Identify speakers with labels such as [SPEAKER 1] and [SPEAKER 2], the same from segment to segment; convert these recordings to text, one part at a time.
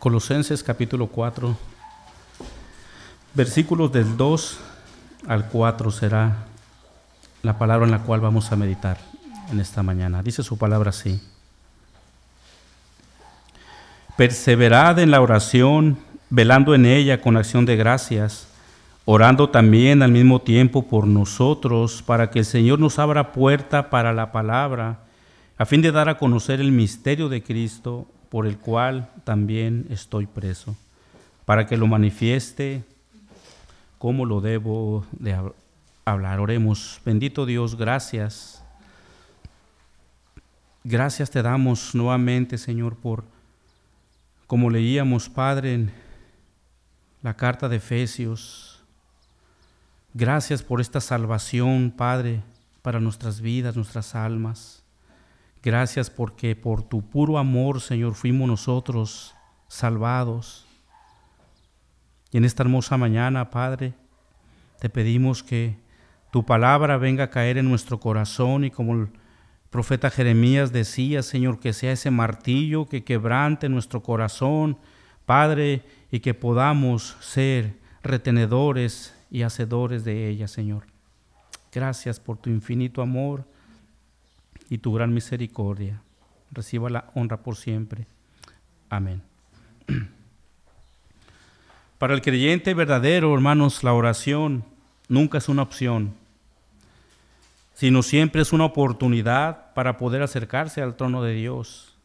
[SPEAKER 1] Colosenses capítulo 4, versículos del 2 al 4 será la palabra en la cual vamos a meditar en esta mañana. Dice su palabra así: perseverad en la oración, velando en ella con acción de gracias, orando también al mismo tiempo por nosotros, para que el Señor nos abra puerta para la palabra, a fin de dar a conocer el misterio de Cristo, por el cual también estoy preso, para que lo manifieste como lo debo de hablar. Oremos. Bendito Dios, gracias. Gracias te damos nuevamente, Señor, por, como leíamos, Padre, en la carta de Efesios. Gracias por esta salvación, Padre, para nuestras vidas, nuestras almas. Gracias porque por tu puro amor, Señor, fuimos nosotros salvados. Y en esta hermosa mañana, Padre, te pedimos que tu palabra venga a caer en nuestro corazón y como el profeta Jeremías decía, Señor, que sea ese martillo que quebrante nuestro corazón, Padre, y que podamos ser retenedores y hacedores de ella, Señor. Gracias por tu infinito amor y tu gran misericordia. Reciba la honra por siempre. Amén. Para el creyente verdadero, hermanos, la oración nunca es una opción, sino siempre es una oportunidad para poder acercarse al trono de Dios.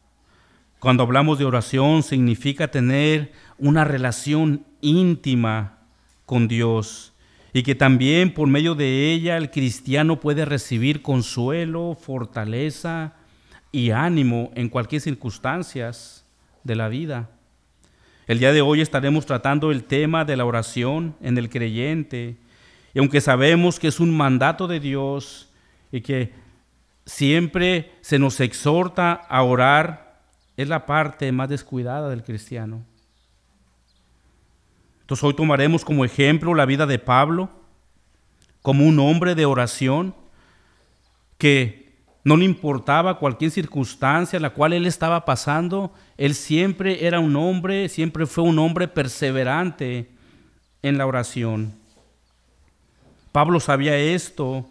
[SPEAKER 1] Cuando hablamos de oración, significa tener una relación íntima con Dios, y que también por medio de ella el cristiano puede recibir consuelo, fortaleza y ánimo en cualquier circunstancias de la vida. El día de hoy estaremos tratando el tema de la oración en el creyente, y aunque sabemos que es un mandato de Dios y que siempre se nos exhorta a orar, es la parte más descuidada del cristiano. Entonces hoy tomaremos como ejemplo la vida de Pablo, como un hombre de oración que no le importaba cualquier circunstancia en la cual él estaba pasando, él siempre era un hombre, siempre fue un hombre perseverante en la oración. Pablo sabía esto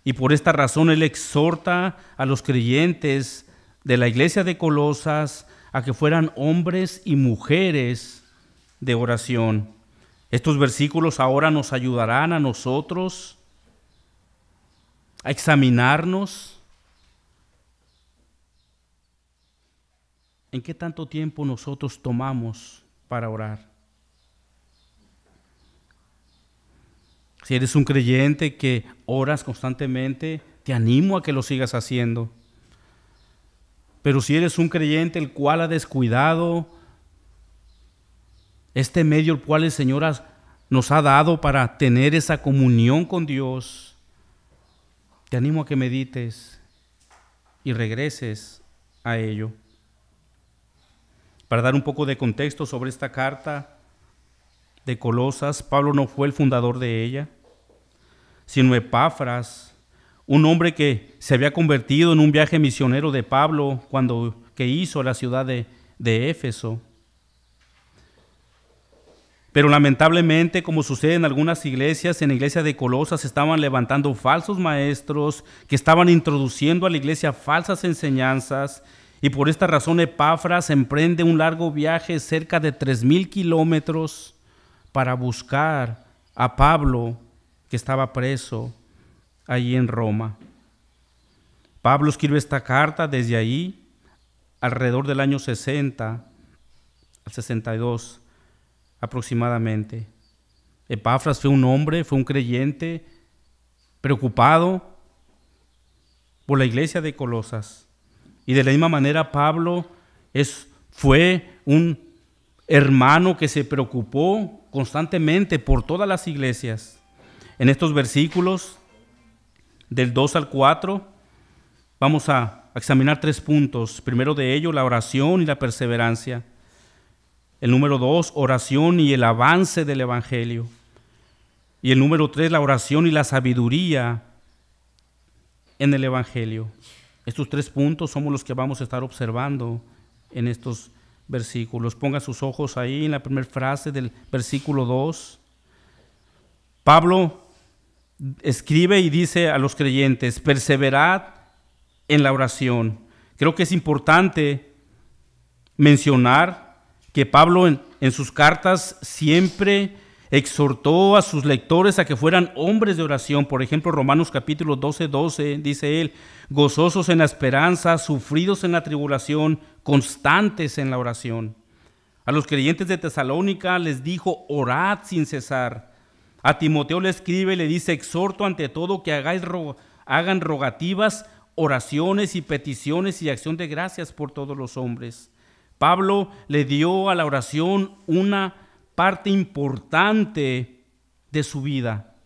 [SPEAKER 1] y por esta razón él exhorta a los creyentes de la iglesia de Colosas a que fueran hombres y mujeres de oración. Estos versículos ahora nos ayudarán a nosotros a examinarnos en qué tanto tiempo nosotros tomamos para orar. Si eres un creyente que oras constantemente, te animo a que lo sigas haciendo. Pero si eres un creyente el cual ha descuidado este medio el cual el Señor nos ha dado para tener esa comunión con Dios, te animo a que medites y regreses a ello. Para dar un poco de contexto sobre esta carta de Colosas, Pablo no fue el fundador de ella, sino Epafras, un hombre que se había convertido en un viaje misionero de Pablo que hizo a la ciudad de Éfeso. Pero lamentablemente, como sucede en algunas iglesias, en la iglesia de Colosas estaban levantando falsos maestros que estaban introduciendo a la iglesia falsas enseñanzas, y por esta razón Epafras emprende un largo viaje cerca de 3,000 kilómetros para buscar a Pablo, que estaba preso allí en Roma. Pablo escribe esta carta desde ahí, alrededor del año 60 al 62 aproximadamente. Epafras fue un hombre, fue un creyente preocupado por la iglesia de Colosas. Y de la misma manera Pablo fue un hermano que se preocupó constantemente por todas las iglesias. En estos versículos del 2 al 4 vamos a examinar 3 puntos. Primero de ellos, la oración y la perseverancia. El número 2, oración y el avance del evangelio. Y el número 3, la oración y la sabiduría en el evangelio. Estos 3 puntos somos los que vamos a estar observando en estos versículos. Ponga sus ojos ahí en la primera frase del versículo 2. Pablo escribe y dice a los creyentes: perseverad en la oración. Creo que es importante mencionar que Pablo en sus cartas siempre exhortó a sus lectores a que fueran hombres de oración. Por ejemplo, Romanos capítulo 12 dice él: gozosos en la esperanza, sufridos en la tribulación, constantes en la oración. A los creyentes de Tesalónica les dijo: orad sin cesar. A Timoteo le escribe y le dice: exhorto ante todo que hagan rogativas, oraciones y peticiones y acción de gracias por todos los hombres. Pablo le dio a la oración una parte importante de su vida.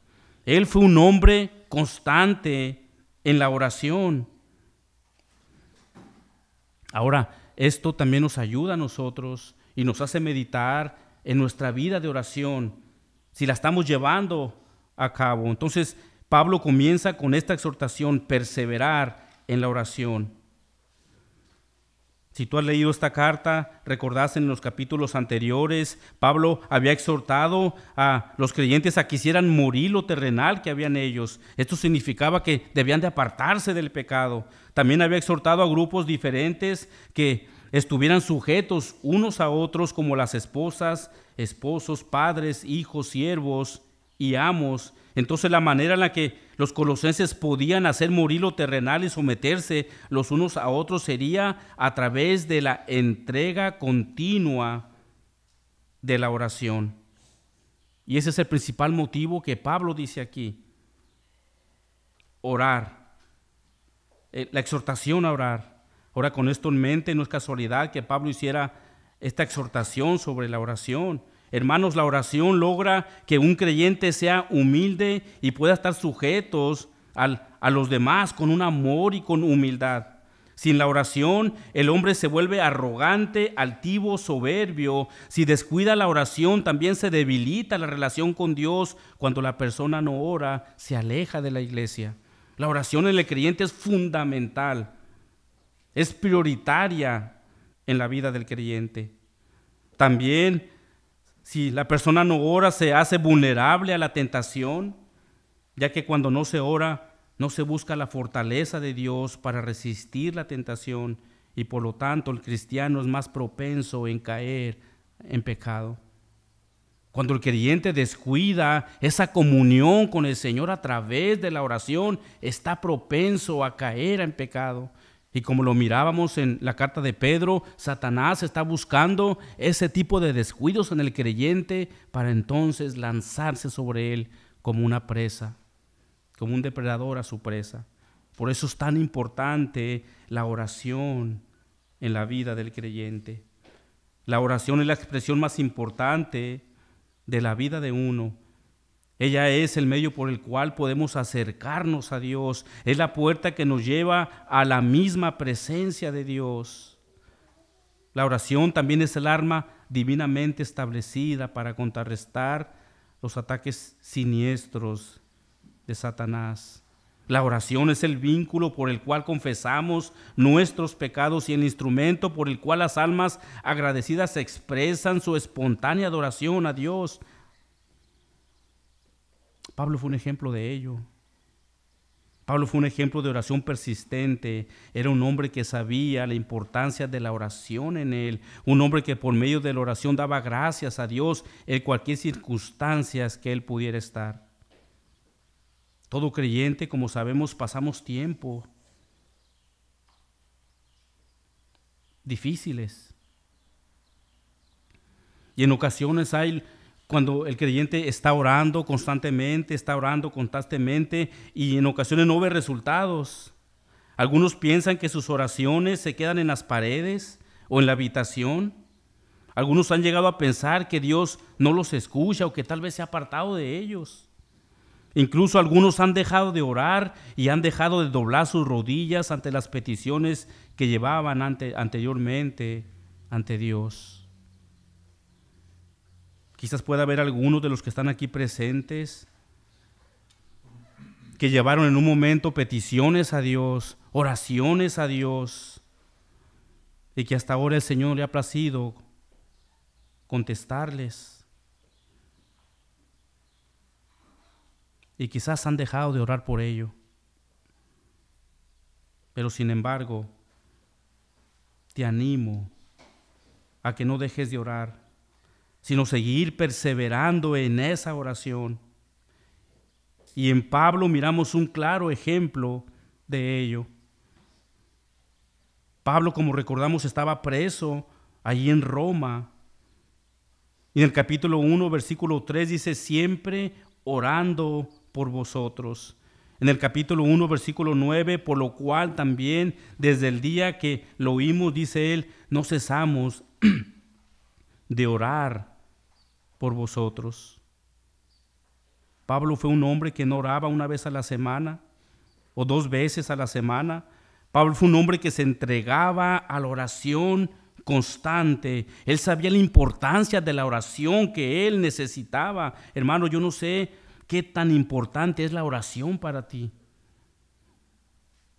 [SPEAKER 1] Él fue un hombre constante en la oración. Ahora, esto también nos ayuda a nosotros y nos hace meditar en nuestra vida de oración, si la estamos llevando a cabo. Entonces, Pablo comienza con esta exhortación: perseverar en la oración. Si tú has leído esta carta, recordás en los capítulos anteriores, Pablo había exhortado a los creyentes a que quisieran morir lo terrenal que habían ellos. Esto significaba que debían de apartarse del pecado. También había exhortado a grupos diferentes que estuvieran sujetos unos a otros, como las esposas, esposos, padres, hijos, siervos y amos. Entonces, la manera en la que los colosenses podían hacer morir lo terrenal y someterse los unos a otros sería a través de la entrega continua de la oración. Y ese es el principal motivo que Pablo dice aquí: orar, la exhortación a orar. Ahora, con esto en mente, no es casualidad que Pablo hiciera esta exhortación sobre la oración. Hermanos, la oración logra que un creyente sea humilde y pueda estar sujetos a los demás con un amor y con humildad. Sin la oración, el hombre se vuelve arrogante, altivo, soberbio. Si descuida la oración, también se debilita la relación con Dios. Cuando la persona no ora, se aleja de la iglesia. La oración en el creyente es fundamental, es prioritaria en la vida del creyente. También, si la persona no ora, se hace vulnerable a la tentación, ya que cuando no se ora, no se busca la fortaleza de Dios para resistir la tentación, y por lo tanto el cristiano es más propenso en caer en pecado. Cuando el creyente descuida esa comunión con el Señor a través de la oración, está propenso a caer en pecado. Y como lo mirábamos en la carta de Pedro, Satanás está buscando ese tipo de descuidos en el creyente para entonces lanzarse sobre él como una presa, como un depredador a su presa. Por eso es tan importante la oración en la vida del creyente. La oración es la expresión más importante de la vida de uno. Ella es el medio por el cual podemos acercarnos a Dios. Es la puerta que nos lleva a la misma presencia de Dios. La oración también es el arma divinamente establecida para contrarrestar los ataques siniestros de Satanás. La oración es el vínculo por el cual confesamos nuestros pecados y el instrumento por el cual las almas agradecidas expresan su espontánea adoración a Dios. Pablo fue un ejemplo de ello. Pablo fue un ejemplo de oración persistente. Era un hombre que sabía la importancia de la oración en él. Un hombre que por medio de la oración daba gracias a Dios en cualquier circunstancia que él pudiera estar. Todo creyente, como sabemos, pasamos tiempo difíciles. Y en ocasiones hay cuando el creyente está orando constantemente y en ocasiones no ve resultados. Algunos piensan que sus oraciones se quedan en las paredes o en la habitación. Algunos han llegado a pensar que Dios no los escucha o que tal vez se ha apartado de ellos. Incluso algunos han dejado de orar y han dejado de doblar sus rodillas ante las peticiones que llevaban anteriormente ante Dios. Quizás pueda haber algunos de los que están aquí presentes que llevaron en un momento peticiones a Dios, oraciones a Dios, y que hasta ahora el Señor le ha placido contestarles. Y quizás han dejado de orar por ello. Pero sin embargo, te animo a que no dejes de orar, sino seguir perseverando en esa oración. Y en Pablo miramos un claro ejemplo de ello. Pablo, como recordamos, estaba preso allí en Roma. Y en el capítulo 1, versículo 3 dice, siempre orando por vosotros. En el capítulo 1, versículo 9, por lo cual también desde el día que lo oímos, dice él, no cesamos de orar por vosotros. Pablo fue un hombre que no oraba una vez a la semana o 2 veces a la semana. Pablo fue un hombre que se entregaba a la oración constante. Él sabía la importancia de la oración que él necesitaba. Hermano, yo no sé qué tan importante es la oración para ti.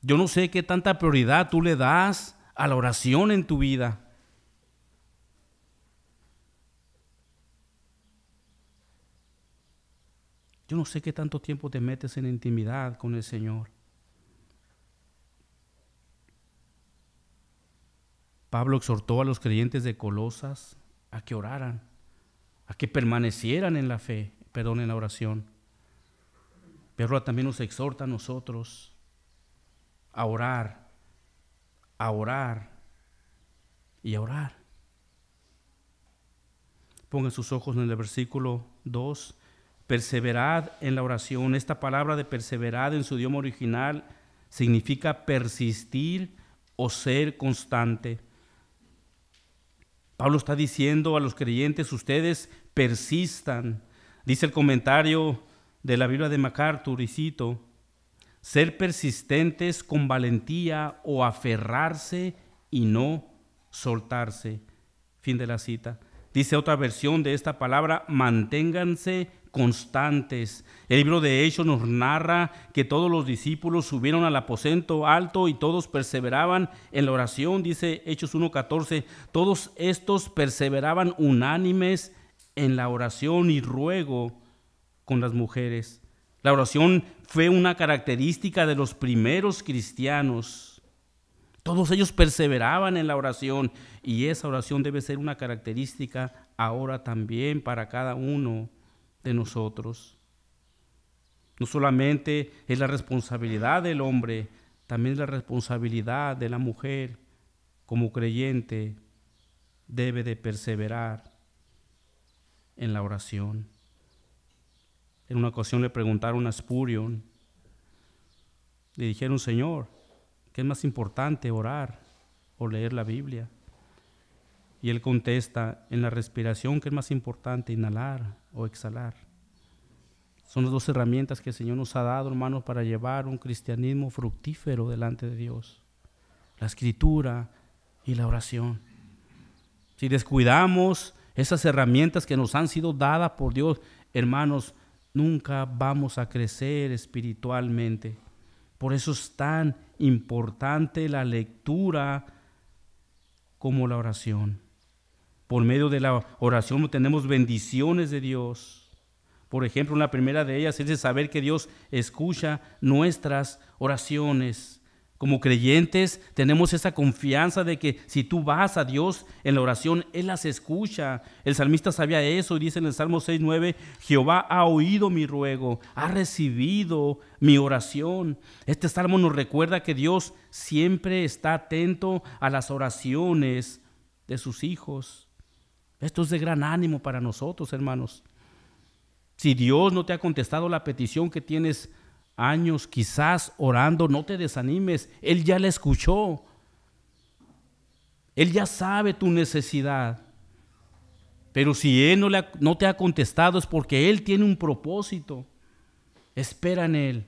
[SPEAKER 1] Yo no sé qué tanta prioridad tú le das a la oración en tu vida. Yo no sé qué tanto tiempo te metes en intimidad con el Señor. Pablo exhortó a los creyentes de Colosas a que oraran, a que permanecieran en la fe, en la oración. Pero también nos exhorta a nosotros a orar y a orar. Pongan sus ojos en el versículo 2. Perseverad en la oración. Esta palabra de perseverad en su idioma original significa persistir o ser constante. Pablo está diciendo a los creyentes, ustedes persistan. Dice el comentario de la Biblia de MacArthur, y cito, ser persistentes con valentía o aferrarse y no soltarse. Fin de la cita. Dice otra versión de esta palabra, manténganse constantes. El libro de Hechos nos narra que todos los discípulos subieron al aposento alto y todos perseveraban en la oración. Dice Hechos 1:14, todos estos perseveraban unánimes en la oración y ruego con las mujeres. La oración fue una característica de los primeros cristianos. Todos ellos perseveraban en la oración y esa oración debe ser una característica ahora también para cada uno de nosotros. No solamente es la responsabilidad del hombre, también es la responsabilidad de la mujer. Como creyente debe de perseverar en la oración. En una ocasión le preguntaron a Spurgeon, le dijeron, Señor, ¿qué es más importante, orar o leer la Biblia? Y él contesta, en la respiración, ¿qué es más importante, inhalar o exhalar? Son las 2 herramientas que el Señor nos ha dado, hermanos, para llevar un cristianismo fructífero delante de Dios. La escritura y la oración. Si descuidamos esas herramientas que nos han sido dadas por Dios, hermanos, nunca vamos a crecer espiritualmente. Por eso es tan importante la lectura como la oración. Por medio de la oración tenemos bendiciones de Dios. Por ejemplo, la primera de ellas es de saber que Dios escucha nuestras oraciones. Como creyentes tenemos esa confianza de que si tú vas a Dios en la oración, Él las escucha. El salmista sabía eso y dice en el Salmo 6:9, Jehová ha oído mi ruego, ha recibido mi oración. Este salmo nos recuerda que Dios siempre está atento a las oraciones de sus hijos. Esto es de gran ánimo para nosotros, hermanos. Si Dios no te ha contestado la petición que tienes años quizás orando, no te desanimes. Él ya la escuchó. Él ya sabe tu necesidad. Pero si Él no te ha contestado es porque Él tiene un propósito. Espera en Él.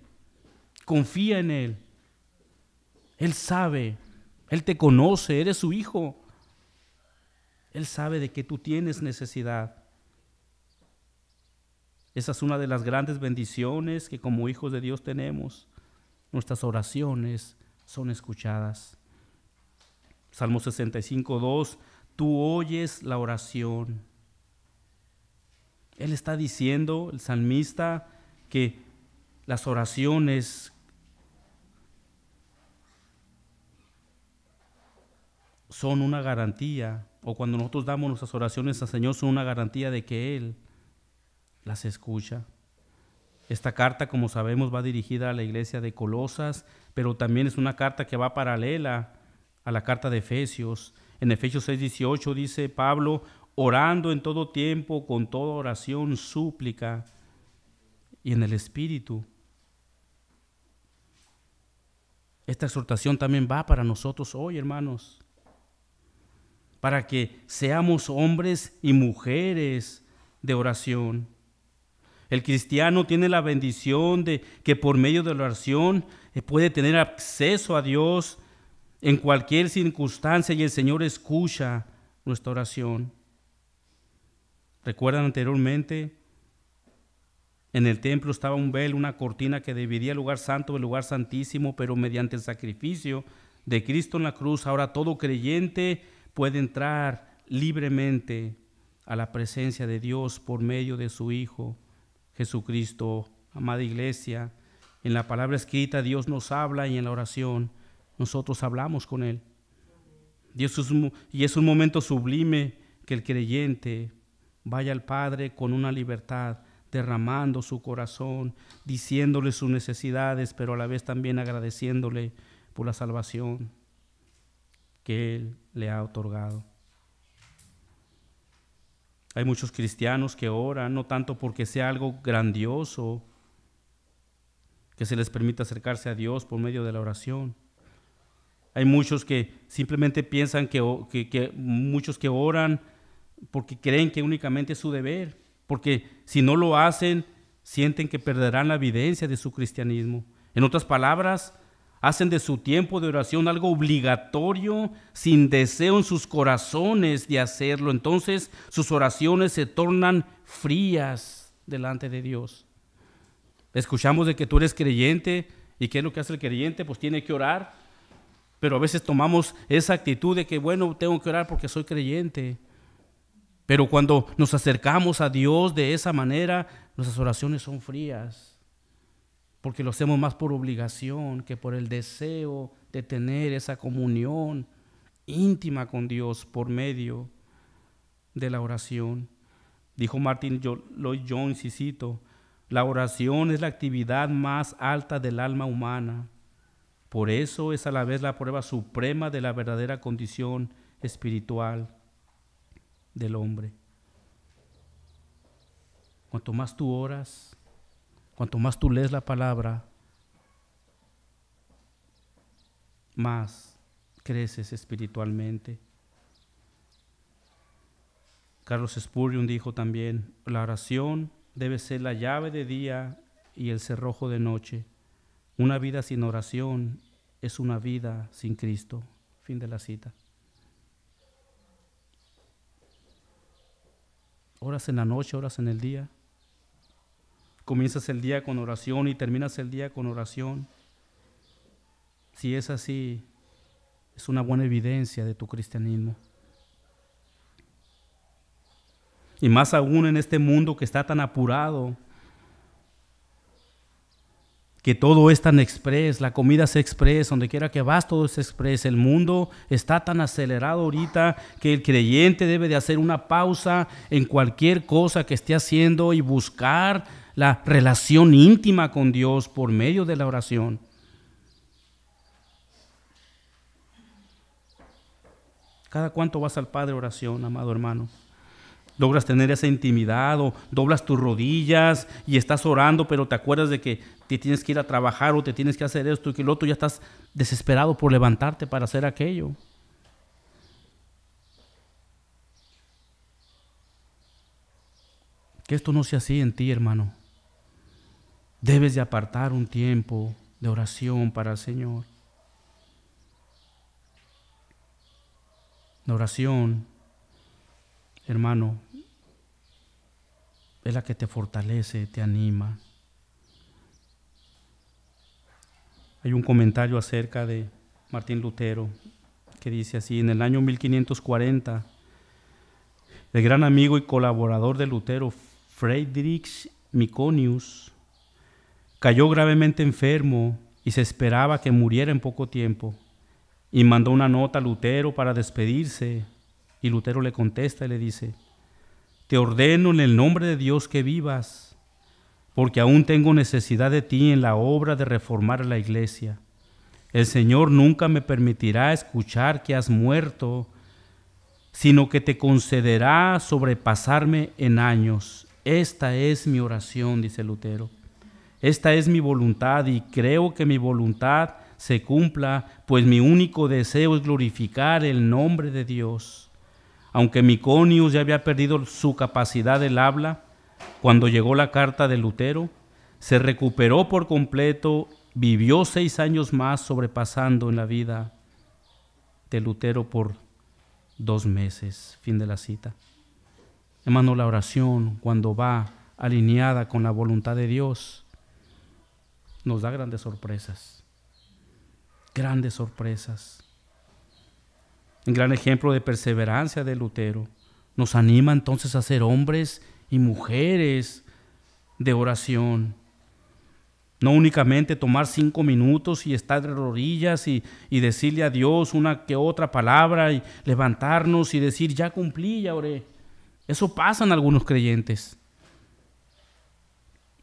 [SPEAKER 1] Confía en Él. Él sabe. Él te conoce. Eres su hijo. Él sabe de que tú tienes necesidad. Esa es una de las grandes bendiciones que como hijos de Dios tenemos. Nuestras oraciones son escuchadas. Salmo 65:2, tú oyes la oración. Él está diciendo, el salmista, que las oraciones son una garantía, o cuando nosotros damos nuestras oraciones al Señor, son una garantía de que Él las escucha. Esta carta, como sabemos, va dirigida a la iglesia de Colosas, pero también es una carta que va paralela a la carta de Efesios. En Efesios 6:18 dice Pablo, orando en todo tiempo, con toda oración, súplica, y en el Espíritu. Esta exhortación también va para nosotros hoy, hermanos, para que seamos hombres y mujeres de oración. El cristiano tiene la bendición de que por medio de la oración puede tener acceso a Dios en cualquier circunstancia y el Señor escucha nuestra oración. ¿Recuerdan anteriormente? En el templo estaba un velo, una cortina que dividía el lugar santo del lugar santísimo, pero mediante el sacrificio de Cristo en la cruz, ahora todo creyente puede entrar libremente a la presencia de Dios por medio de su Hijo Jesucristo. Amada iglesia, en la palabra escrita Dios nos habla y en la oración nosotros hablamos con Él. Y es un momento sublime que el creyente vaya al Padre con una libertad, derramando su corazón, diciéndole sus necesidades, pero a la vez también agradeciéndole por la salvación que Él le ha otorgado. Hay muchos cristianos que oran, no tanto porque sea algo grandioso, que se les permita acercarse a Dios por medio de la oración. Hay muchos que simplemente piensan muchos que oran porque creen que únicamente es su deber, porque si no lo hacen, sienten que perderán la evidencia de su cristianismo. En otras palabras, hacen de su tiempo de oración algo obligatorio, sin deseo en sus corazones de hacerlo. Entonces sus oraciones se tornan frías delante de Dios. Escuchamos de que tú eres creyente, ¿y qué es lo que hace el creyente? Pues tiene que orar, pero a veces tomamos esa actitud de que, bueno, tengo que orar porque soy creyente. Pero cuando nos acercamos a Dios de esa manera, nuestras oraciones son frías, porque lo hacemos más por obligación que por el deseo de tener esa comunión íntima con Dios por medio de la oración. Dijo Martin Lloyd Jones, y cito, la oración es la actividad más alta del alma humana. Por eso es a la vez la prueba suprema de la verdadera condición espiritual del hombre. Cuanto más tú oras, cuanto más tú lees la palabra, más creces espiritualmente. Carlos Spurgeon dijo también, la oración debe ser la llave de día y el cerrojo de noche. Una vida sin oración es una vida sin Cristo. Fin de la cita. ¿Oras en la noche, oras en el día? ¿Comienzas el día con oración y terminas el día con oración? Si es así, es una buena evidencia de tu cristianismo. Y más aún en este mundo que está tan apurado, que todo es tan express, la comida es express, donde quiera que vas todo es express. El mundo está tan acelerado ahorita que el creyente debe de hacer una pausa en cualquier cosa que esté haciendo y buscar la relación íntima con Dios por medio de la oración. ¿Cada cuánto vas al Padre oración, amado hermano? ¿Logras tener esa intimidad o doblas tus rodillas y estás orando, pero te acuerdas de que te tienes que ir a trabajar o te tienes que hacer esto y que el otro ya estás desesperado por levantarte para hacer aquello? Que esto no sea así en ti, hermano. Debes de apartar un tiempo de oración para el Señor. La oración, hermano, es la que te fortalece, te anima. Hay un comentario acerca de Martín Lutero que dice así: en el año 1540, el gran amigo y colaborador de Lutero, Friedrich Myconius, cayó gravemente enfermo y se esperaba que muriera en poco tiempo, y mandó una nota a Lutero para despedirse, y Lutero le contesta y le dice: te ordeno en el nombre de Dios que vivas, porque aún tengo necesidad de ti en la obra de reformar la iglesia. El Señor nunca me permitirá escuchar que has muerto, sino que te concederá sobrepasarme en años. Esta es mi oración, dice Lutero. Esta es mi voluntad, y creo que mi voluntad se cumpla, pues mi único deseo es glorificar el nombre de Dios. Aunque Myconius ya había perdido su capacidad del habla, cuando llegó la carta de Lutero, se recuperó por completo, vivió 6 años más, sobrepasando en la vida de Lutero por 2 meses. Fin de la cita. Hermano, la oración, cuando va alineada con la voluntad de Dios, nos da grandes sorpresas. Grandes sorpresas. Un gran ejemplo de perseverancia de Lutero. Nos anima entonces a ser hombres y mujeres de oración. No únicamente tomar 5 minutos y estar de rodillas y decirle a Dios una que otra palabra y levantarnos y decir: ya cumplí, ya oré. Eso pasa en algunos creyentes.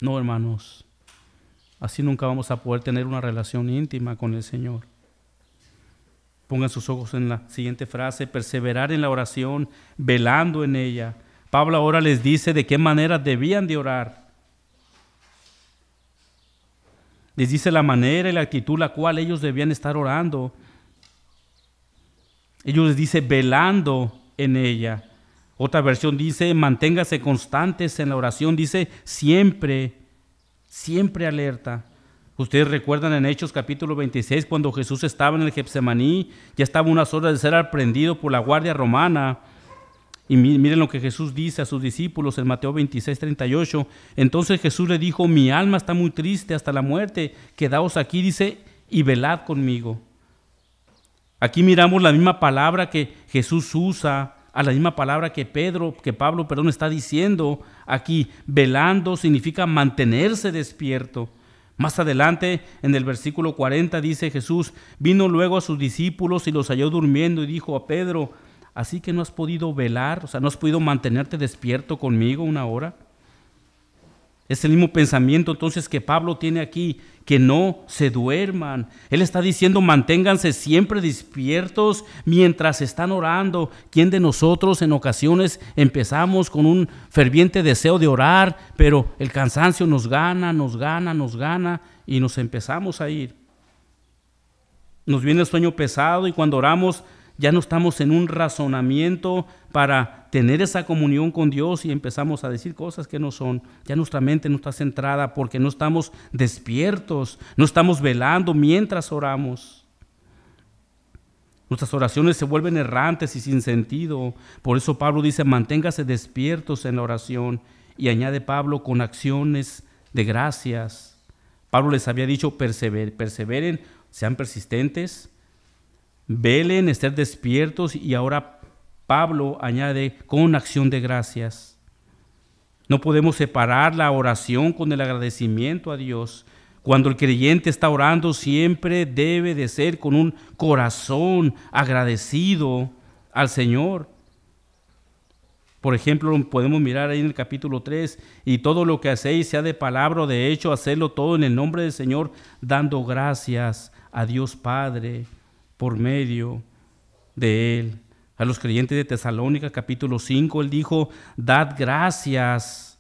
[SPEAKER 1] No, hermanos, así nunca vamos a poder tener una relación íntima con el Señor. Pongan sus ojos en la siguiente frase: perseverar en la oración, velando en ella. Pablo ahora les dice de qué manera debían de orar. Les dice la manera y la actitud la cual ellos debían estar orando. Ellos les dice velando en ella. Otra versión dice: manténgase constantes en la oración. Dice siempre, siempre alerta. Ustedes recuerdan en Hechos capítulo 26, cuando Jesús estaba en el Getsemaní, ya estaba unas horas de ser aprendido por la guardia romana. Y miren lo que Jesús dice a sus discípulos en Mateo 26, 38. Entonces Jesús le dijo: mi alma está muy triste hasta la muerte, quedaos aquí, dice, y velad conmigo. Aquí miramos la misma palabra que Jesús usa, a la misma palabra que Pablo está diciendo aquí. Velando significa mantenerse despierto. Más adelante, en el versículo 40, dice Jesús: vino luego a sus discípulos y los halló durmiendo, y dijo a Pedro: ¿así que no has podido velar? O sea, ¿no has podido mantenerte despierto conmigo 1 hora? Es el mismo pensamiento entonces que Pablo tiene aquí, que no se duerman. Él está diciendo: manténganse siempre despiertos mientras están orando. ¿Quién de nosotros en ocasiones empezamos con un ferviente deseo de orar, pero el cansancio nos gana y nos empezamos a ir? Nos viene el sueño pesado, y cuando oramos ya no estamos en un razonamiento para tener esa comunión con Dios, y empezamos a decir cosas que no son. Ya nuestra mente no está centrada porque no estamos despiertos, no estamos velando mientras oramos. Nuestras oraciones se vuelven errantes y sin sentido. Por eso Pablo dice: manténgase despiertos en la oración. Y añade Pablo: con acciones de gracias. Pablo les había dicho: perseveren, sean persistentes, velen, estén despiertos, y ahora Pablo añade: con acción de gracias. No podemos separar la oración con el agradecimiento a Dios. Cuando el creyente está orando, siempre debe de ser con un corazón agradecido al Señor. Por ejemplo, podemos mirar ahí en el capítulo 3: y todo lo que hacéis, sea de palabra o de hecho, hacedlo todo en el nombre del Señor, dando gracias a Dios Padre por medio de Él. A los creyentes de Tesalónica, capítulo 5, él dijo: dad gracias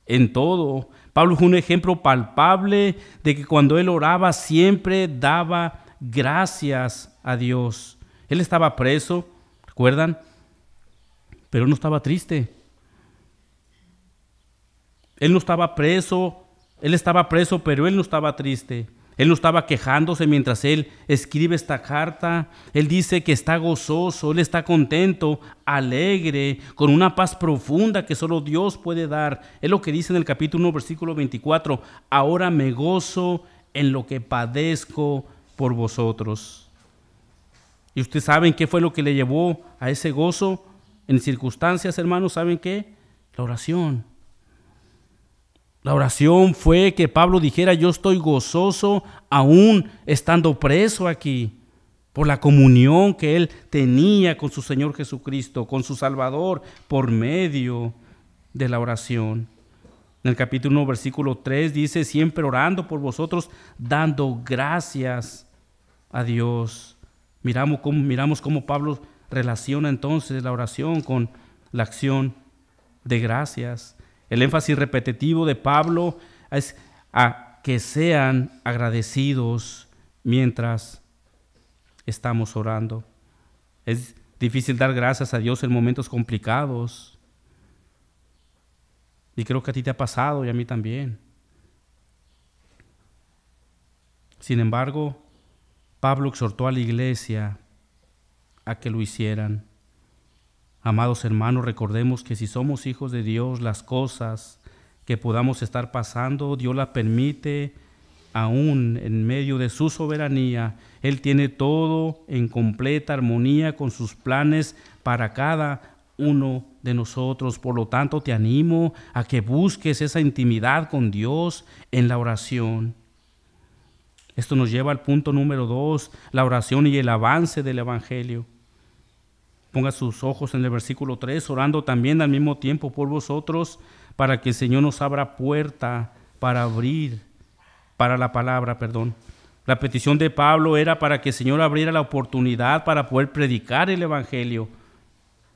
[SPEAKER 1] en todo. Pablo fue un ejemplo palpable de que cuando él oraba siempre daba gracias a Dios. Él estaba preso, ¿recuerdan? Pero él no estaba triste. Él estaba preso, pero él no estaba triste. Él no estaba quejándose mientras él escribe esta carta. Él dice que está gozoso, él está contento, alegre, con una paz profunda que solo Dios puede dar. Es lo que dice en el capítulo 1, versículo 24: ahora me gozo en lo que padezco por vosotros. Y ustedes saben qué fue lo que le llevó a ese gozo en circunstancias, hermanos. ¿Saben qué? La oración. La oración fue que Pablo dijera: yo estoy gozoso aún estando preso aquí, por la comunión que él tenía con su Señor Jesucristo, con su Salvador, por medio de la oración. En el capítulo 1, versículo 3 dice: siempre orando por vosotros, dando gracias a Dios. Miramos cómo Pablo relaciona entonces la oración con la acción de gracias. El énfasis repetitivo de Pablo es a que sean agradecidos mientras estamos orando. Es difícil dar gracias a Dios en momentos complicados. Y creo que a ti te ha pasado y a mí también. Sin embargo, Pablo exhortó a la iglesia a que lo hicieran. Amados hermanos, recordemos que si somos hijos de Dios, las cosas que podamos estar pasando, Dios las permite aún en medio de su soberanía. Él tiene todo en completa armonía con sus planes para cada uno de nosotros. Por lo tanto, te animo a que busques esa intimidad con Dios en la oración. Esto nos lleva al punto número 2, la oración y el avance del Evangelio. Ponga sus ojos en el versículo 3, orando también al mismo tiempo por vosotros, para que el Señor nos abra puerta para la palabra. La petición de Pablo era para que el Señor abriera la oportunidad para poder predicar el Evangelio.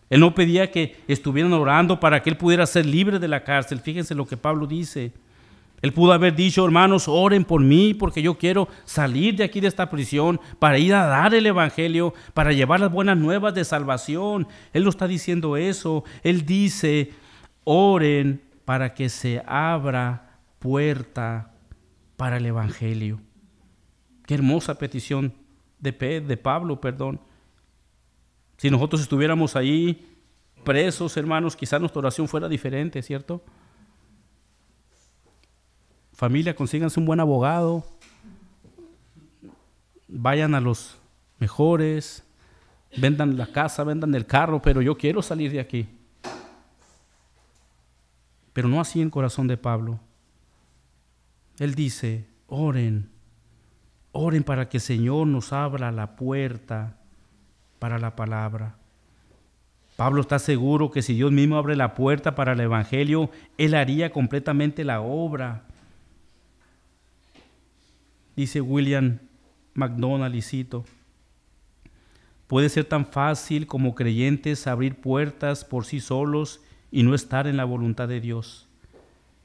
[SPEAKER 1] Él no pedía que estuvieran orando para que él pudiera ser libre de la cárcel. Fíjense lo que Pablo dice. Él pudo haber dicho: hermanos, oren por mí porque yo quiero salir de aquí de esta prisión para ir a dar el Evangelio, para llevar las buenas nuevas de salvación. Él no está diciendo eso. Él dice: oren para que se abra puerta para el Evangelio. Qué hermosa petición de Pablo. Si nosotros estuviéramos ahí presos, hermanos, quizás nuestra oración fuera diferente, ¿cierto? Familia, consíganse un buen abogado, vayan a los mejores, vendan la casa, vendan el carro, pero yo quiero salir de aquí. Pero no así en el corazón de Pablo. Él dice: oren para que el Señor nos abra la puerta para la palabra. Pablo está seguro que si Dios mismo abre la puerta para el Evangelio, Él haría completamente la obra. Dice William MacDonald, y cito: puede ser tan fácil como creyentes abrir puertas por sí solos y no estar en la voluntad de Dios.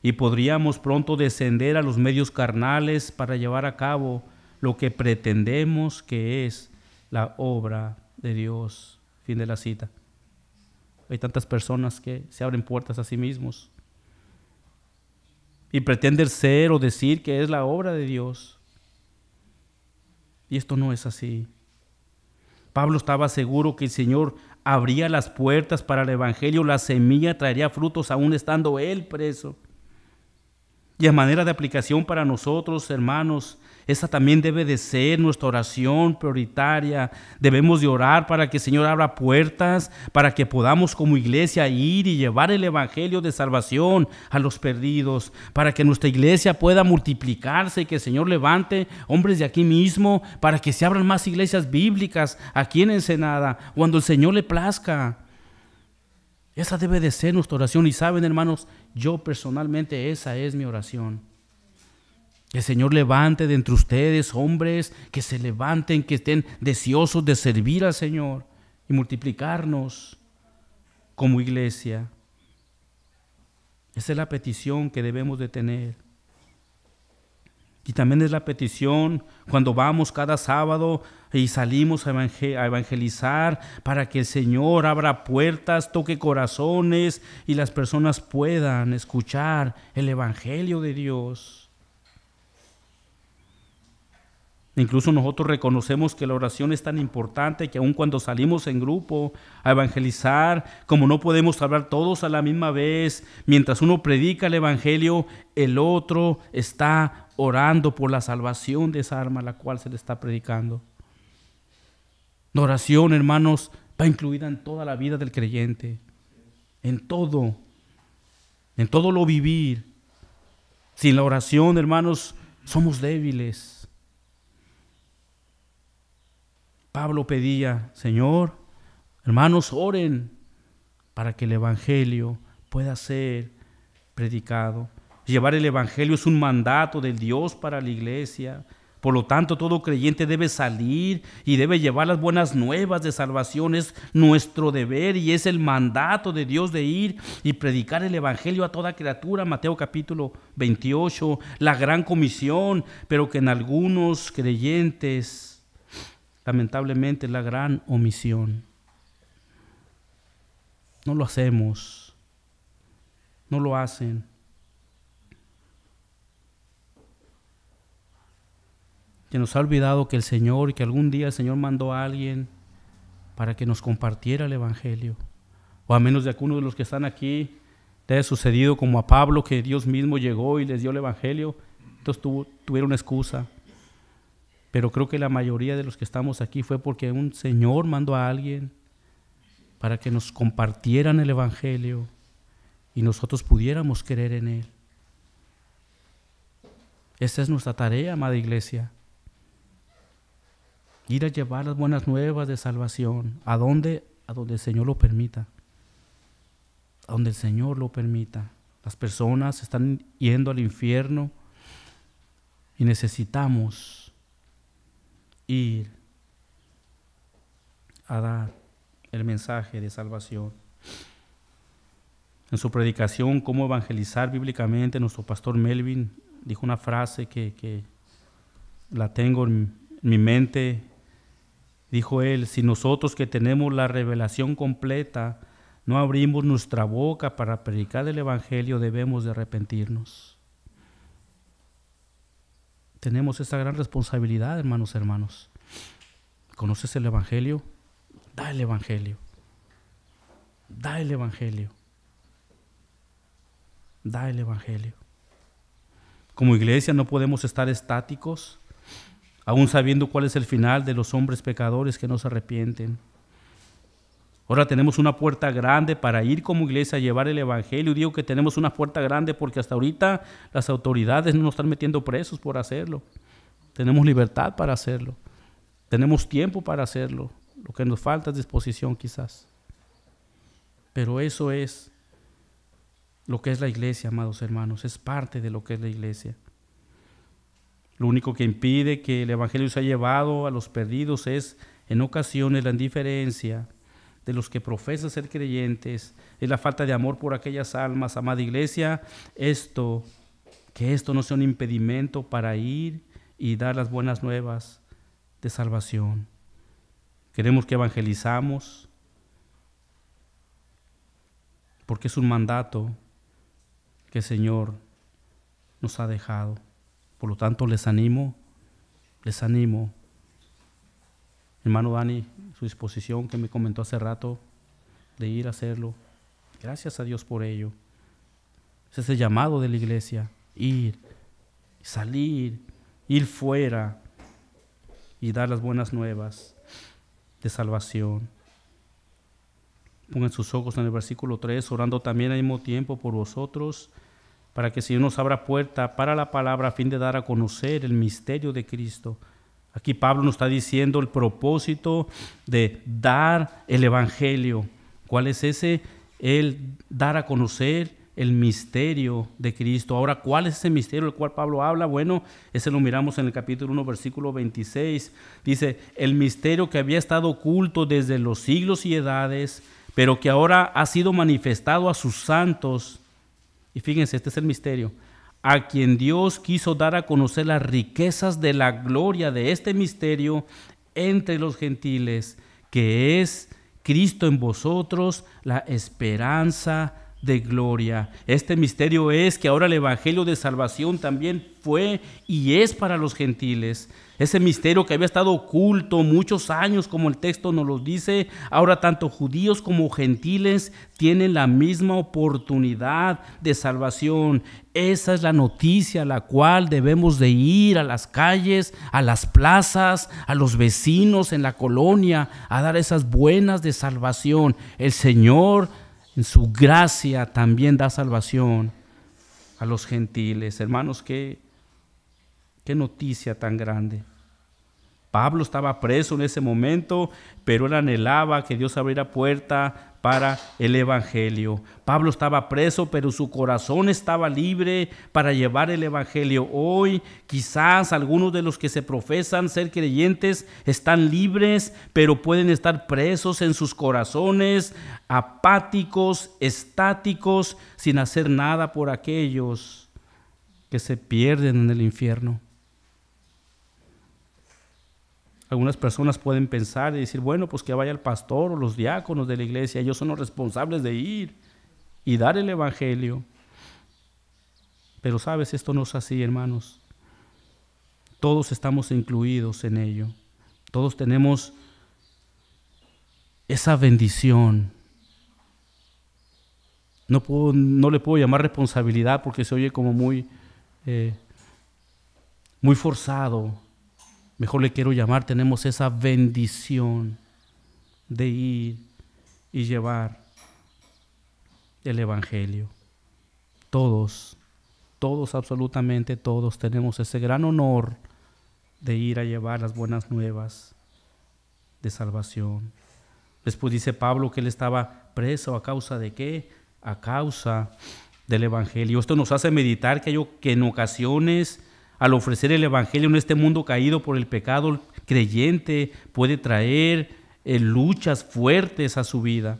[SPEAKER 1] Y podríamos pronto descender a los medios carnales para llevar a cabo lo que pretendemos que es la obra de Dios. Fin de la cita. Hay tantas personas que se abren puertas a sí mismos y pretenden ser o decir que es la obra de Dios. Y esto no es así. Pablo estaba seguro que el Señor abría las puertas para el Evangelio, la semilla traería frutos aún estando él preso. Y a manera de aplicación para nosotros, hermanos, esa también debe de ser nuestra oración prioritaria. Debemos de orar para que el Señor abra puertas, para que podamos como iglesia ir y llevar el Evangelio de salvación a los perdidos, para que nuestra iglesia pueda multiplicarse y que el Señor levante hombres de aquí mismo, para que se abran más iglesias bíblicas aquí en Ensenada, cuando el Señor le plazca. Esa debe de ser nuestra oración. Y saben, hermanos, yo personalmente esa es mi oración. Que el Señor levante de entre ustedes hombres que se levanten, que estén deseosos de servir al Señor y multiplicarnos como iglesia. Esa es la petición que debemos de tener. Y también es la petición cuando vamos cada sábado y salimos a evangelizar, para que el Señor abra puertas, toque corazones y las personas puedan escuchar el Evangelio de Dios. Incluso nosotros reconocemos que la oración es tan importante que aun cuando salimos en grupo a evangelizar, como no podemos hablar todos a la misma vez, mientras uno predica el Evangelio, el otro está orando por la salvación de esa alma a la cual se le está predicando. La oración, hermanos, va incluida en toda la vida del creyente, en todo lo vivir. Sin la oración, hermanos, somos débiles. Pablo pedía, Señor, hermanos, oren para que el evangelio pueda ser predicado. Llevar el evangelio es un mandato de Dios para la iglesia. Por lo tanto, todo creyente debe salir y debe llevar las buenas nuevas de salvación. Es nuestro deber y es el mandato de Dios de ir y predicar el evangelio a toda criatura. Mateo capítulo 28, la gran comisión, pero que en algunos creyentes, lamentablemente, la gran omisión. No lo hacemos, no lo hacen. Se nos ha olvidado que el Señor, y que algún día el Señor mandó a alguien para que nos compartiera el evangelio. O a menos de algunos de los que están aquí, te haya sucedido como a Pablo, que Dios mismo llegó y les dio el evangelio. Entonces tuvieron una excusa. Pero creo que la mayoría de los que estamos aquí fue porque un Señor mandó a alguien para que nos compartieran el evangelio y nosotros pudiéramos creer en él. Esta es nuestra tarea, amada iglesia. Ir a llevar las buenas nuevas de salvación. ¿A dónde? A donde el Señor lo permita. A donde el Señor lo permita. Las personas están yendo al infierno y necesitamos ir a dar el mensaje de salvación. En su predicación, Cómo evangelizar bíblicamente, nuestro pastor Melvin dijo una frase que la tengo en mi mente. Dijo él, si nosotros que tenemos la revelación completa no abrimos nuestra boca para predicar el evangelio, debemos de arrepentirnos. Tenemos esa gran responsabilidad, hermanos. ¿Conoces el evangelio? Da el evangelio. Da el evangelio. Da el evangelio. Como iglesia no podemos estar estáticos, aún sabiendo cuál es el final de los hombres pecadores que no se arrepienten. Ahora tenemos una puerta grande para ir como iglesia a llevar el evangelio. Digo que tenemos una puerta grande porque hasta ahorita las autoridades no nos están metiendo presos por hacerlo. Tenemos libertad para hacerlo. Tenemos tiempo para hacerlo. Lo que nos falta es disposición quizás. Pero eso es lo que es la iglesia, amados hermanos. Es parte de lo que es la iglesia. Lo único que impide que el evangelio sea llevado a los perdidos es en ocasiones la indiferencia de los que profesan ser creyentes, es la falta de amor por aquellas almas. Amada iglesia, que esto no sea un impedimento para ir y dar las buenas nuevas de salvación. Queremos que evangelizamos porque es un mandato que el Señor nos ha dejado. Por lo tanto, les animo, hermano Dani, su disposición que me comentó hace rato de ir a hacerlo. Gracias a Dios por ello. Ese es el llamado de la iglesia, ir, salir, ir fuera y dar las buenas nuevas de salvación. Pongan sus ojos en el versículo 3, orando también al mismo tiempo por vosotros, para que el Señor nos abra puerta para la palabra a fin de dar a conocer el misterio de Cristo. Aquí Pablo nos está diciendo el propósito de dar el evangelio. ¿Cuál es ese? El dar a conocer el misterio de Cristo. Ahora, ¿cuál es ese misterio del cual Pablo habla? Bueno, ese lo miramos en el capítulo 1, versículo 26. Dice, el misterio que había estado oculto desde los siglos y edades, pero que ahora ha sido manifestado a sus santos. Y fíjense, este es el misterio, a quien Dios quiso dar a conocer las riquezas de la gloria de este misterio entre los gentiles, que es Cristo en vosotros, la esperanza de gloria. Este misterio es que ahora el evangelio de salvación también fue y es para los gentiles. Ese misterio que había estado oculto muchos años, como el texto nos lo dice, ahora tanto judíos como gentiles tienen la misma oportunidad de salvación. Esa es la noticia a la cual debemos de ir a las calles, a las plazas, a los vecinos en la colonia, a dar esas buenas de salvación. El Señor, en su gracia, también da salvación a los gentiles. Hermanos, qué noticia tan grande. Pablo estaba preso en ese momento, pero él anhelaba que Dios abriera puerta para el evangelio. Pablo estaba preso, pero su corazón estaba libre para llevar el evangelio. Hoy quizás algunos de los que se profesan ser creyentes están libres, pero pueden estar presos en sus corazones, apáticos, estáticos, sin hacer nada por aquellos que se pierden en el infierno. Algunas personas pueden pensar y decir, bueno, pues que vaya el pastor o los diáconos de la iglesia, ellos son los responsables de ir y dar el evangelio. Pero sabes, esto no es así, hermanos. Todos estamos incluidos en ello. Todos tenemos esa bendición. No le puedo llamar responsabilidad porque se oye como muy forzado. Mejor le quiero llamar, tenemos esa bendición de ir y llevar el evangelio. Todos, absolutamente todos tenemos ese gran honor de ir a llevar las buenas nuevas de salvación. Después dice Pablo que él estaba preso, ¿a causa de qué? A causa del evangelio. Esto nos hace meditar que en ocasiones, al ofrecer el evangelio en este mundo caído por el pecado, el creyente puede traer luchas fuertes a su vida.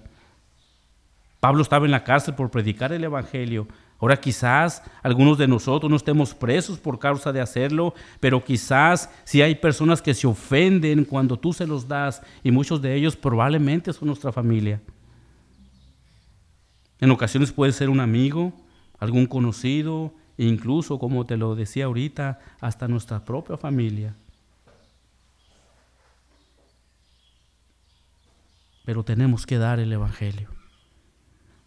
[SPEAKER 1] Pablo estaba en la cárcel por predicar el evangelio. Ahora quizás algunos de nosotros no estemos presos por causa de hacerlo, pero quizás si hay personas que se ofenden cuando tú se los das, y muchos de ellos probablemente son nuestra familia. En ocasiones puede ser un amigo, algún conocido, e incluso, como te lo decía ahorita, hasta nuestra propia familia. Pero tenemos que dar el evangelio.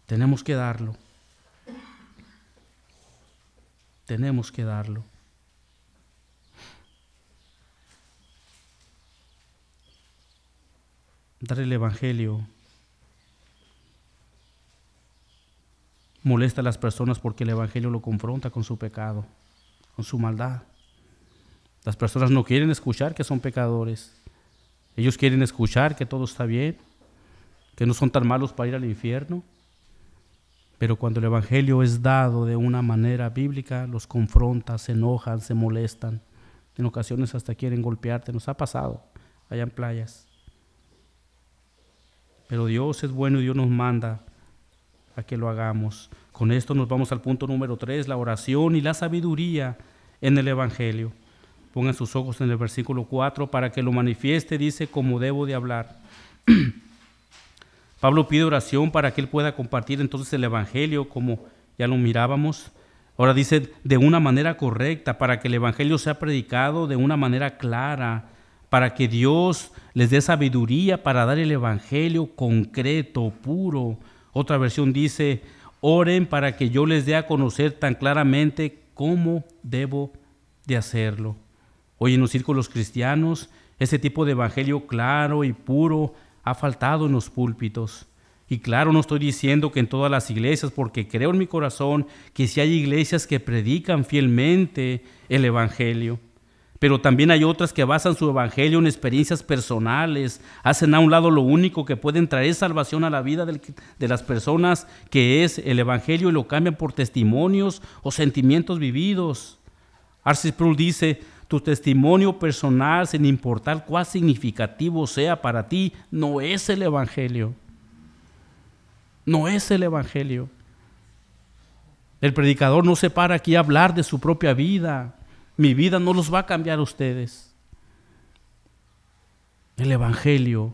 [SPEAKER 1] Tenemos que darlo. Tenemos que darlo. Dar el evangelio molesta a las personas porque el evangelio lo confronta con su pecado, con su maldad. Las personas no quieren escuchar que son pecadores. Ellos quieren escuchar que todo está bien, que no son tan malos para ir al infierno. Pero cuando el evangelio es dado de una manera bíblica, los confronta, se enojan, se molestan. En ocasiones hasta quieren golpearte. Nos ha pasado allá en playas. Pero Dios es bueno y Dios nos manda a que lo hagamos. Con esto nos vamos al punto número 3, la oración y la sabiduría en el evangelio. Pongan sus ojos en el versículo 4 para que lo manifieste, dice, como debo de hablar. Pablo pide oración para que él pueda compartir entonces el evangelio, como ya lo mirábamos. Ahora dice, de una manera correcta, para que el evangelio sea predicado de una manera clara, para que Dios les dé sabiduría para dar el evangelio concreto, puro. Otra versión dice, oren para que yo les dé a conocer tan claramente cómo debo de hacerlo. Hoy en los círculos cristianos, ese tipo de evangelio claro y puro ha faltado en los púlpitos. Y claro, no estoy diciendo que en todas las iglesias, porque creo en mi corazón que sí hay iglesias que predican fielmente el evangelio. Pero también hay otras que basan su evangelio en experiencias personales, hacen a un lado lo único que pueden traer salvación a la vida de las personas, que es el evangelio, y lo cambian por testimonios o sentimientos vividos. R.C. Sproul dice, tu testimonio personal, sin importar cuán significativo sea para ti, no es el evangelio. No es el evangelio. El predicador no se para aquí a hablar de su propia vida. Mi vida no los va a cambiar a ustedes. El evangelio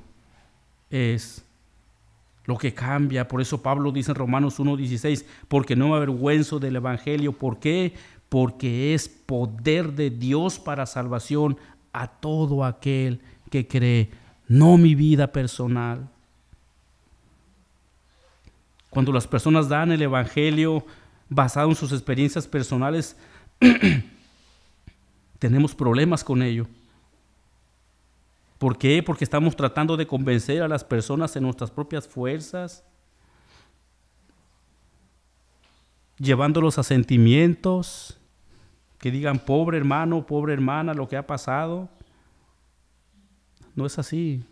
[SPEAKER 1] es lo que cambia. Por eso Pablo dice en Romanos 1:16, porque no me avergüenzo del evangelio. ¿Por qué? Porque es poder de Dios para salvación a todo aquel que cree, no mi vida personal. Cuando las personas dan el evangelio basado en sus experiencias personales, tenemos problemas con ello. ¿Por qué? Porque estamos tratando de convencer a las personas en nuestras propias fuerzas, llevándolos a sentimientos que digan, pobre hermano, pobre hermana, lo que ha pasado. No es así.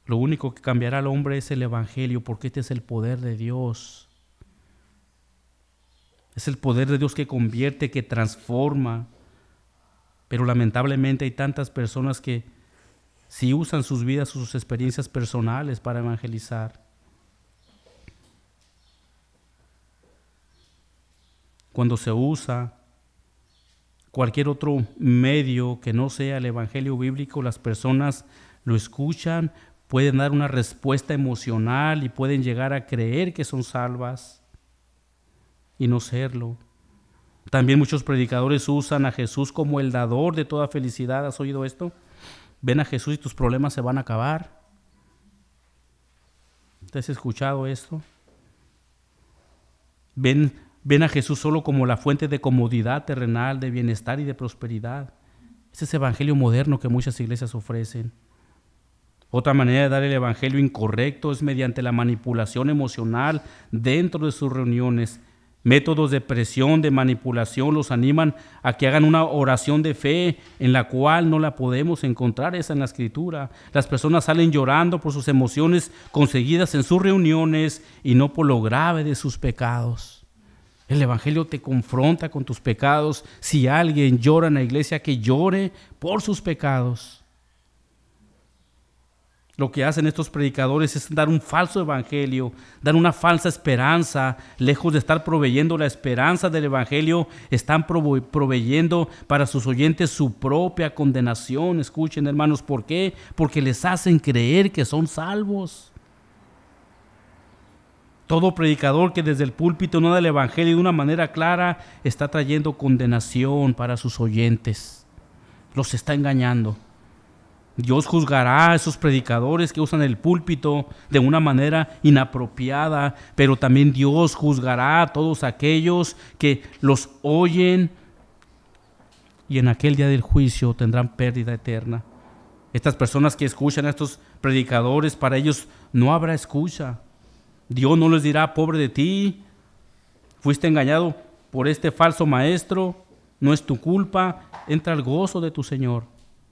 [SPEAKER 1] Lo único que cambiará al hombre es el evangelio, porque este es el poder de Dios. Es el poder de Dios que convierte, que transforma. Pero lamentablemente hay tantas personas que sí usan sus vidas, sus experiencias personales para evangelizar. Cuando se usa cualquier otro medio que no sea el evangelio bíblico, las personas lo escuchan, pueden dar una respuesta emocional y pueden llegar a creer que son salvas y no serlo. También muchos predicadores usan a Jesús como el dador de toda felicidad. ¿Has oído esto? Ven a Jesús y tus problemas se van a acabar. ¿Te has escuchado esto? Ven a Jesús solo como la fuente de comodidad terrenal, de bienestar y de prosperidad. Ese es el evangelio moderno que muchas iglesias ofrecen. Otra manera de dar el evangelio incorrecto es mediante la manipulación emocional dentro de sus reuniones. Métodos de presión, de manipulación, los animan a que hagan una oración de fe en la cual no la podemos encontrar, esa en la Escritura. Las personas salen llorando por sus emociones conseguidas en sus reuniones y no por lo grave de sus pecados. El evangelio te confronta con tus pecados. Si alguien llora en la iglesia, que llore por sus pecados. Lo que hacen estos predicadores es dar un falso evangelio, dar una falsa esperanza. Lejos de estar proveyendo la esperanza del evangelio, están proveyendo para sus oyentes su propia condenación. Escuchen, hermanos, ¿por qué? Porque les hacen creer que son salvos. Todo predicador que desde el púlpito no da el evangelio de una manera clara está trayendo condenación para sus oyentes. Los está engañando. Dios juzgará a esos predicadores que usan el púlpito de una manera inapropiada, pero también Dios juzgará a todos aquellos que los oyen y en aquel día del juicio tendrán pérdida eterna. Estas personas que escuchan a estos predicadores, para ellos no habrá escucha. Dios no les dirá, pobre de ti, fuiste engañado por este falso maestro, no es tu culpa, entra al gozo de tu Señor.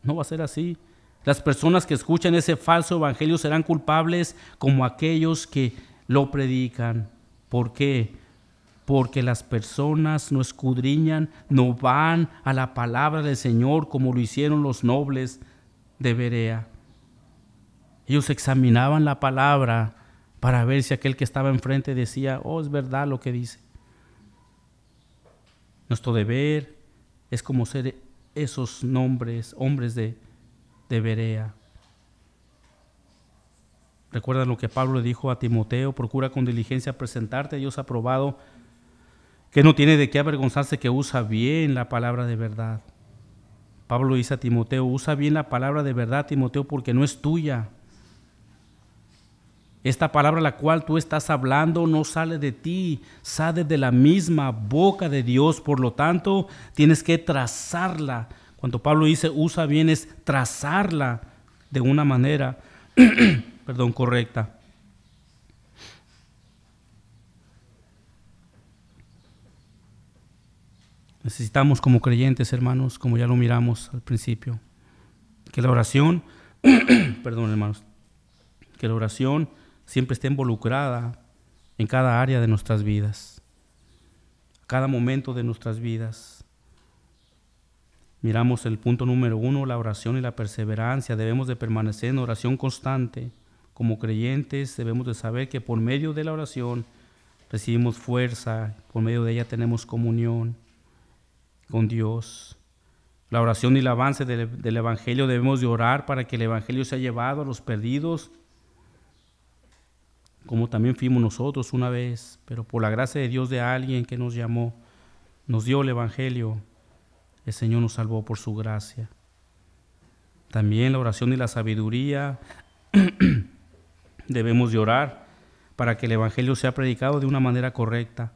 [SPEAKER 1] No va a ser así. Las personas que escuchan ese falso evangelio serán culpables como aquellos que lo predican. ¿Por qué? Porque las personas no escudriñan, no van a la palabra del Señor como lo hicieron los nobles de Berea. Ellos examinaban la palabra para ver si aquel que estaba enfrente decía, oh, es verdad lo que dice. Nuestro deber es como ser esos hombres de Berea. Recuerda lo que Pablo le dijo a Timoteo, procura con diligencia presentarte a Dios aprobado, que no tiene de qué avergonzarse, que usa bien la palabra de verdad. Pablo dice a Timoteo, usa bien la palabra de verdad, Timoteo, porque no es tuya. Esta palabra la cual tú estás hablando no sale de ti, sale de la misma boca de Dios. Por lo tanto, tienes que trazarla. Cuando Pablo dice usa bien, es trazarla de una manera correcta. Necesitamos como creyentes, hermanos, como ya lo miramos al principio, que la oración, hermanos, que la oración siempre esté involucrada en cada área de nuestras vidas, cada momento de nuestras vidas. Miramos el punto número 1, la oración y la perseverancia. Debemos de permanecer en oración constante. Como creyentes debemos de saber que por medio de la oración recibimos fuerza, por medio de ella tenemos comunión con Dios. La oración y el avance del Evangelio, debemos de orar para que el Evangelio sea llevado a los perdidos, como también fuimos nosotros una vez, pero por la gracia de Dios, de alguien que nos llamó, nos dio el Evangelio. El Señor nos salvó por su gracia. También la oración y la sabiduría debemos de orar para que el Evangelio sea predicado de una manera correcta.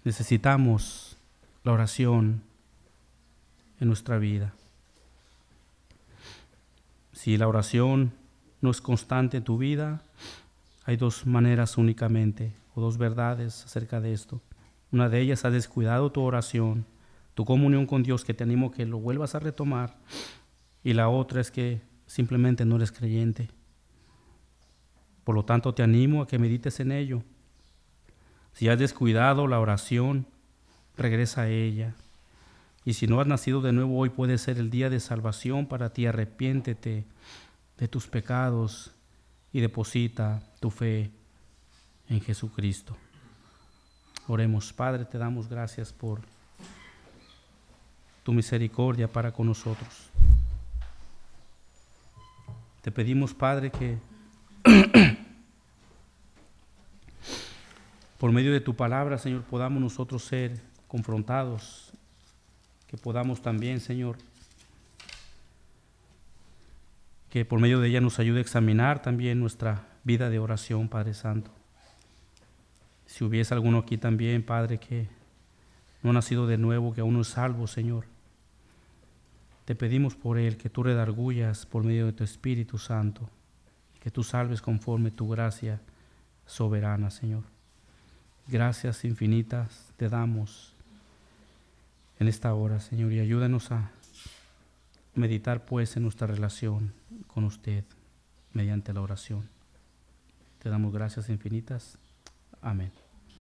[SPEAKER 1] Necesitamos la oración en nuestra vida. Si la oración no es constante en tu vida, hay dos maneras únicamente, o dos verdades acerca de esto. Una de ellas, has descuidado tu oración, tu comunión con Dios, que te animo a que lo vuelvas a retomar. Y la otra es que simplemente no eres creyente. Por lo tanto, te animo a que medites en ello. Si has descuidado la oración, regresa a ella. Y si no has nacido de nuevo, hoy puede ser el día de salvación para ti. Arrepiéntete de tus pecados y deposita tu fe en Jesucristo. Oremos. Padre, te damos gracias por tu misericordia para con nosotros. Te pedimos, Padre, que por medio de tu palabra, Señor, podamos nosotros ser confrontados, que podamos también, Señor, que por medio de ella nos ayude a examinar también nuestra vida de oración, Padre Santo. Si hubiese alguno aquí también, Padre, que no ha nacido de nuevo, que aún no es salvo, Señor, te pedimos por él que tú redargullas por medio de tu Espíritu Santo, que tú salves conforme tu gracia soberana, Señor. Gracias infinitas te damos en esta hora, Señor, y ayúdanos a meditar pues en nuestra relación con usted mediante la oración. Te damos gracias infinitas. Amén.